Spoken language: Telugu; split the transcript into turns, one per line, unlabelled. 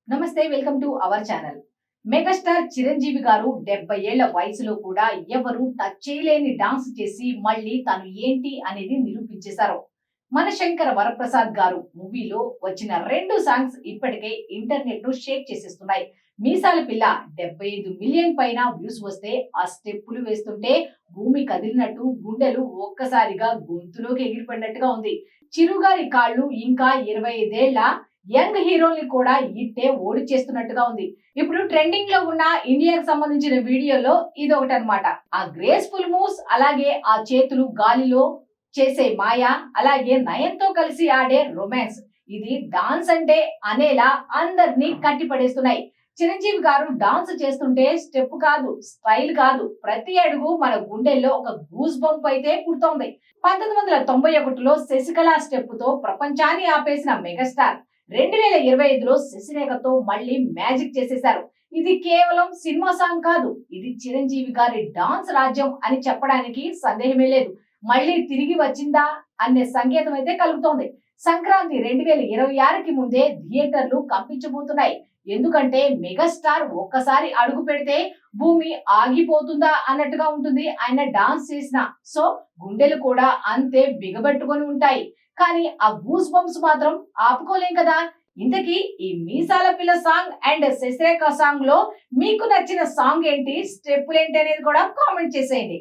నమస్తే, welcome to our channel. Megastar Chiranjeevi గారు 70 ఏళ్ల వయసులో కూడా ఎవరు టచ్ చేయలేని డాన్స్ చేసి మళ్ళీ తను ఏంటి అనేది నిరూపించేశారు. మన శంకర వరప్రసాద్ గారు మూవీలో వచ్చిన 2 సాంగ్స్ ఇప్పటికే ఇంటర్నెట్ ను షేక్ చేసేస్తున్నాయి. మీసాల పిల్ల 75 మిలియన్ పైన వ్యూస్ వస్తే ఆ స్టెప్పులు వేస్తుంటే భూమి కదిలినట్టు గుండెలు ఒక్కసారిగా గొంతులోకి ఎగిరిపడినట్టుగా ఉంది. చిరుగారి కాళ్ళు ఇంకా 25 ఏళ్ల యంగ్ హీరోల్ని కూడా ఇట్టే ఓడి చేస్తున్నట్టుగా ఉంది. ఇప్పుడు ట్రెండింగ్ లో ఉన్న ఇండియాకి సంబంధించిన వీడియోలో ఇది ఒకటి అన్నమాట. ఆ గ్రేస్ఫుల్ మూవ్స్, అలాగే ఆ చేతులు గాలిలో చేసే మాయ, అలాగే నయన్తో కలిసి ఆడే రొమాన్స్, ఇది డాన్స్ అంటే అనేలా అందరినీ కట్టిపడేస్తున్నాయి. చిరంజీవి గారు డాన్స్ చేస్తుంటే స్టెప్ కాదు, స్టైల్ కాదు, ప్రతి అడుగు మన గుండెల్లో ఒక గూస్ బంప్ అయితే పుడుతోంది. 1991లో శశికళ స్టెప్ తో ప్రపంచాన్ని ఆపేసిన మెగాస్టార్ 2025లో శశిరేఖతో మళ్ళీ మ్యాజిక్ చేసేశారు. ఇది కేవలం సినిమా సాంగ్ కాదు, ఇది చిరంజీవి గారి డాన్స్ రాజ్యం అని చెప్పడానికి సందేహమే లేదు. మళ్ళీ తిరిగి వచ్చిందా అనే సంకేతం అయితే కలుగుతోంది. సంక్రాంతి 2026కి ముందే థియేటర్లు కంపించబోతున్నాయి. ఎందుకంటే మెగాస్టార్ ఒక్కసారి అడుగు పెడితే భూమి ఆగిపోతుందా అన్నట్టుగా ఉంటుంది ఆయన డాన్స్ చేసిన. సో గుండెలు కూడా అంతే బిగబట్టుకొని ఉంటాయి. కానీ ఆ గూస్ బంప్స్ మాత్రం ఆపుకోలేం కదా. ఇంతకీ ఈ మీసాల పిల్ల సాంగ్ అండ్ శశిరేఖ సాంగ్ లో మీకు నచ్చిన సాంగ్ ఏంటి, స్టెప్పులు ఏంటి అనేది కూడా కామెంట్ చేసేయండి.